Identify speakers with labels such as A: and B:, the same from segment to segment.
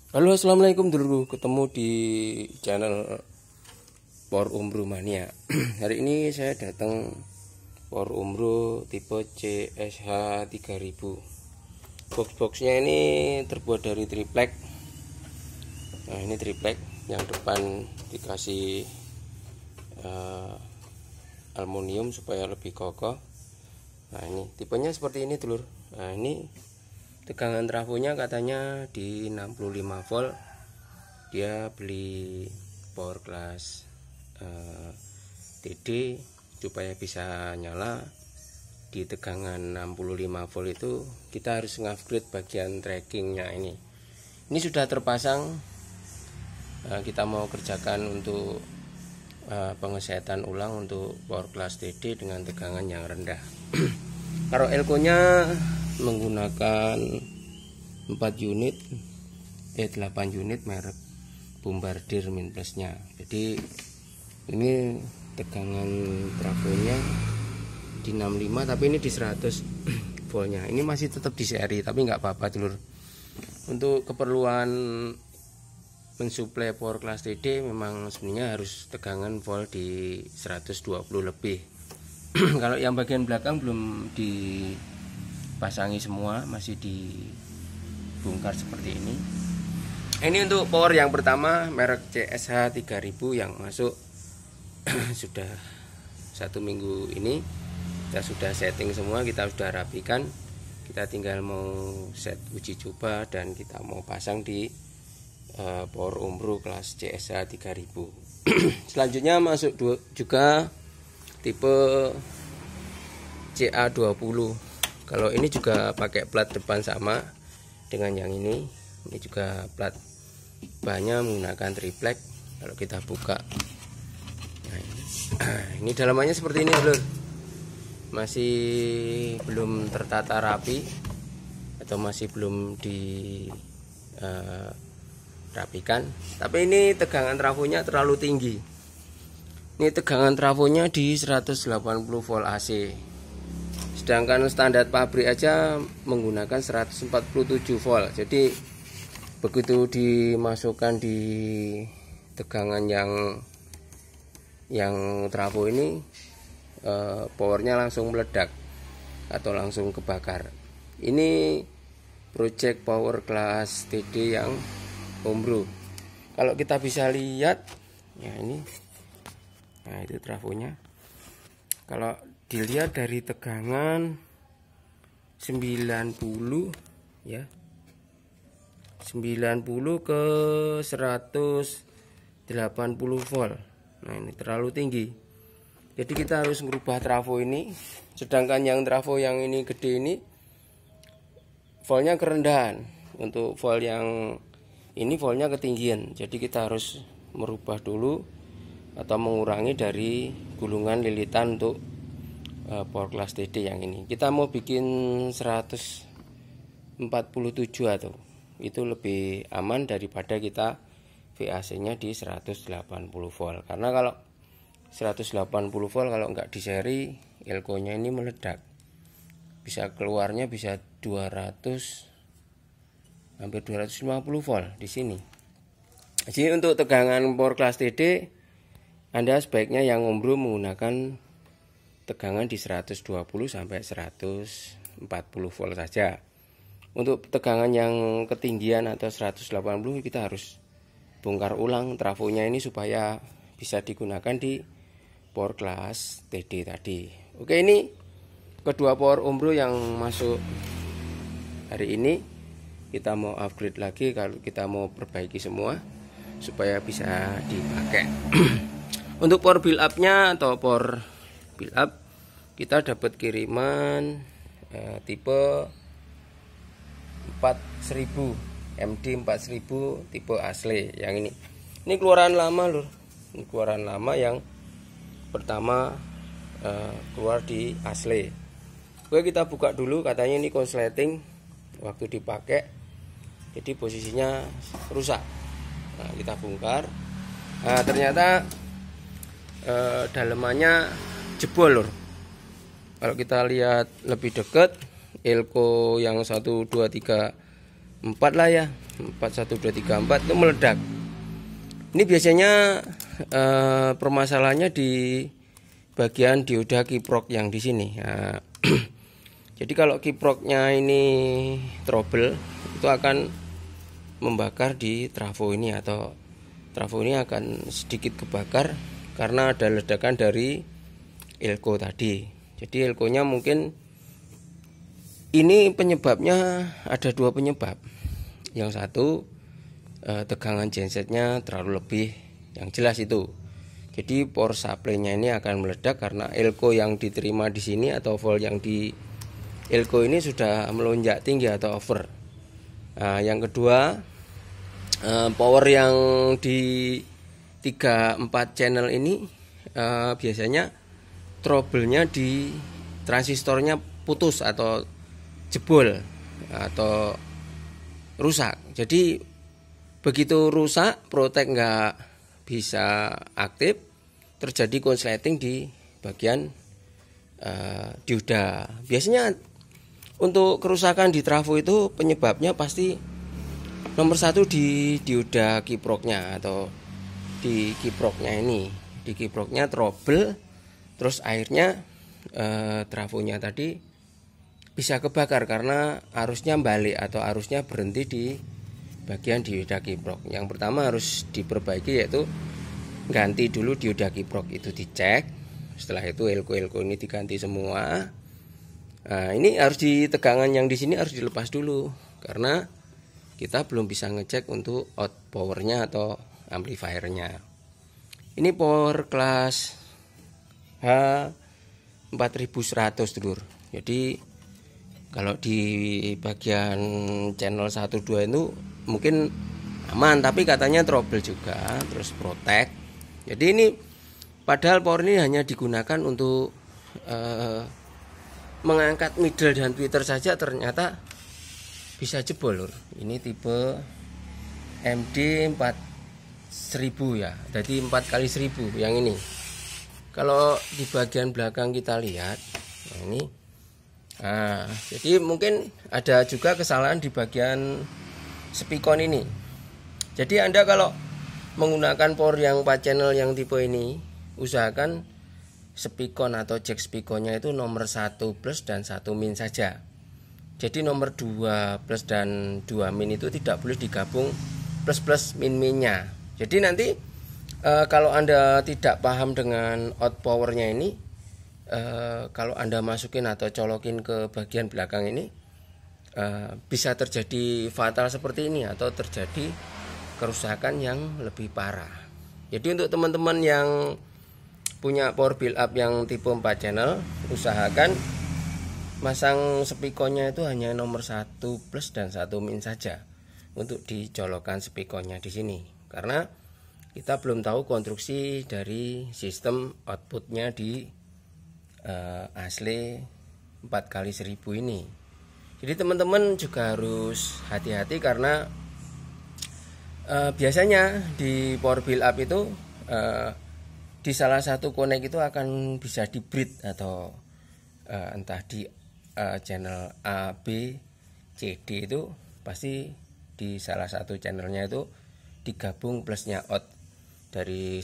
A: Halo, assalamualaikum dulu. Ketemu di channel Power Umbro Mania. Hari ini saya datang Power Umbro tipe CSH 3000. Box-boxnya ini terbuat dari triplek. Nah, ini triplek. Yang depan dikasih aluminium supaya lebih kokoh. Nah, ini tipenya seperti ini, dulur. Nah, ini tegangan trafonya katanya di 65 volt. Dia beli power class TD supaya bisa nyala di tegangan 65 volt. Itu kita harus ngupgrade bagian trackingnya ini. Ini sudah terpasang. Kita mau kerjakan untuk pengesetan ulang untuk power class TD dengan tegangan yang rendah. Kalau elko nya menggunakan 8 unit merek Bombardier min plusnya. Jadi ini tegangan trafonya di 65 tapi ini di 100 voltnya. Ini masih tetap di seri tapi nggak apa-apa, dulur. Untuk keperluan mensuplai power class TD memang sebenarnya harus tegangan volt di 120 lebih. Kalau yang bagian belakang belum dipasangi semua, masih dibongkar seperti ini. Ini untuk power yang pertama merek CSH 3000 yang masuk sudah 1 minggu ini. Kita sudah setting semua, kita sudah rapikan. Kita tinggal mau set uji coba dan kita mau pasang di Power Umbro kelas CSH 3000. Selanjutnya masuk juga tipe CA20. Kalau ini juga pakai plat depan sama dengan yang ini. Ini juga plat bahannya menggunakan triplek. Kalau kita buka, nah ini dalamannya seperti ini, lur. Masih belum tertata rapi atau masih belum dirapikan. Tapi ini tegangan trafonya terlalu tinggi. Ini tegangan trafonya di 180 volt AC. Sedangkan standar pabrik aja menggunakan 147 volt. Jadi begitu dimasukkan di tegangan yang trafo ini, powernya langsung meledak atau langsung kebakar. Ini project power class TD yang Umbro. Kalau kita bisa lihat, ya ini. Nah, itu trafonya. Kalau dilihat dari tegangan 90 ya. 90 ke 180 volt. Nah, ini terlalu tinggi. Jadi kita harus merubah trafo ini. Sedangkan yang trafo yang ini gede ini voltnya kerendahan. Untuk volt yang ini voltnya ketinggian. Jadi kita harus merubah dulu atau mengurangi dari gulungan lilitan untuk power class TD yang ini. Kita mau bikin 147 atau itu lebih aman daripada kita VAC nya di 180 volt. Karena kalau 180 volt kalau nggak di seri, elko nya ini meledak. Bisa keluarnya bisa 200 hampir 250 volt di sini. Jadi untuk tegangan power class TD, Anda sebaiknya yang Umbro menggunakan tegangan di 120 sampai 140 volt saja. Untuk tegangan yang ketinggian atau 180 kita harus bongkar ulang trafonya ini supaya bisa digunakan di power class TD tadi. Oke, ini kedua power Umbro yang masuk hari ini. Kita mau upgrade lagi, kalau kita mau perbaiki semua supaya bisa dipakai. Untuk power build up-nya atau power build up, kita dapat kiriman tipe 4000 MD 4000 tipe asli yang ini. Ini keluaran lama, lur. Ini keluaran lama yang pertama keluar di asli. Oke, kita buka dulu. Katanya ini konsleting waktu dipakai, jadi posisinya rusak. Nah, kita bongkar. Nah, ternyata dalemannya jebol, lur. Kalau kita lihat lebih dekat, elko yang 1 2 3 4 lah ya, 4 1 2 3 4 itu meledak. Ini biasanya permasalahannya di bagian dioda kiprok yang di sini. Nah, jadi kalau kiproknya ini trouble, itu akan membakar di trafo ini, atau trafo ini akan sedikit kebakar karena ada ledakan dari elko tadi. Jadi elkonya mungkin ini penyebabnya ada 2 penyebab. Yang satu tegangan gensetnya terlalu lebih, yang jelas itu. Jadi power supply-nya ini akan meledak karena elko yang diterima di sini atau volt yang di elko ini sudah melonjak tinggi atau over. Nah, yang kedua, power yang di 3-4 channel ini biasanya trouble-nya di transistornya putus atau jebol atau rusak. Jadi begitu rusak, protek nggak bisa aktif, terjadi konsleting di bagian dioda. Biasanya untuk kerusakan di trafo itu penyebabnya pasti nomor 1 di dioda kiproknya atau di kiproknya ini. Di kiproknya trouble, terus akhirnya trafonya tadi bisa kebakar karena arusnya balik atau arusnya berhenti di bagian dioda kiprok. Yang pertama harus diperbaiki, yaitu ganti dulu dioda kiprok itu, dicek. Setelah itu elko-elko ini diganti semua. Nah, ini harus di tegangan yang di sini harus dilepas dulu karena kita belum bisa ngecek untuk out powernya atau amplifiernya. Ini power kelas H4100 dulur. Jadi kalau di bagian channel 1 2 itu mungkin aman, tapi katanya trouble juga, terus protek. Jadi ini padahal power ini hanya digunakan untuk mengangkat middle dan tweeter saja, ternyata bisa jebol lur. Ini tipe MD 4000 ya, jadi 4 kali 1000 yang ini. Kalau di bagian belakang kita lihat, nah ini, nah jadi mungkin ada juga kesalahan di bagian spikon ini. Jadi Anda kalau menggunakan power yang 4 channel yang tipe ini, usahakan spikon atau jack spikonnya itu nomor 1 plus dan 1 min saja. Jadi nomor 2 plus dan 2 min itu tidak boleh digabung plus plus min minnya. Jadi nanti kalau Anda tidak paham dengan out powernya ini, kalau Anda masukin atau colokin ke bagian belakang ini, bisa terjadi fatal seperti ini atau terjadi kerusakan yang lebih parah. Jadi untuk teman-teman yang punya power build up yang tipe 4 channel, usahakan masang spikonnya itu hanya nomor 1 plus dan 1 min saja untuk dicolokkan spikonnya di sini, karena kita belum tahu konstruksi dari sistem outputnya di asli 4 kali 1000 ini. Jadi teman-teman juga harus hati-hati karena biasanya di power build up itu di salah satu connect itu akan bisa di bridge atau entah di channel A, B, C, D itu pasti di salah satu channelnya itu digabung plusnya out dari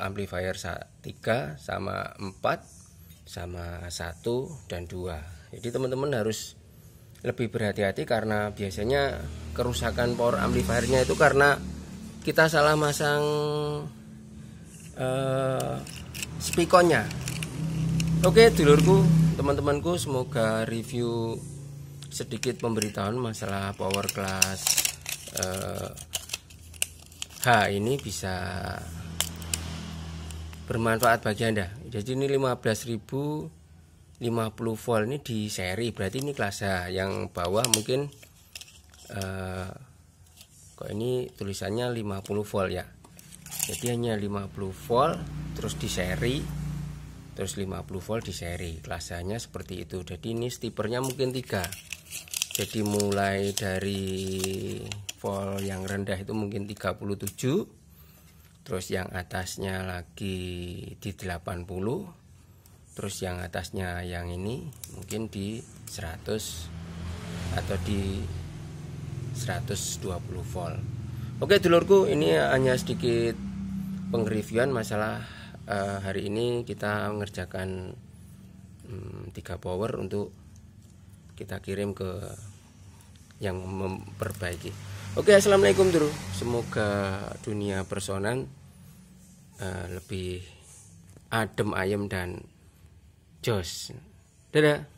A: amplifier 3 sama 4 sama 1 dan 2. Jadi teman-teman harus lebih berhati-hati karena biasanya kerusakan power amplifiernya itu karena kita salah masang spikonnya. Oke dulurku, teman-temanku, semoga review sedikit pemberitahuan masalah power kelas H ini bisa bermanfaat bagi Anda. Jadi ini 15.050 volt ini di seri, berarti ini kelas H. Yang bawah mungkin kok ini tulisannya 50 volt ya. Jadi hanya 50 volt terus di seri, terus 50 volt di seri. Kelas H-nya seperti itu. Jadi ini stipernya mungkin 3. Jadi mulai dari volt yang rendah itu mungkin 37, terus yang atasnya lagi di 80, terus yang atasnya yang ini mungkin di 100 atau di 120 volt. Oke dulurku, ini hanya sedikit pengreviewan masalah hari ini kita mengerjakan 3 power untuk kita kirim ke yang memperbaiki. Oke, assalamualaikum dulu. Semoga dunia personan lebih adem ayem dan jos. Dadah.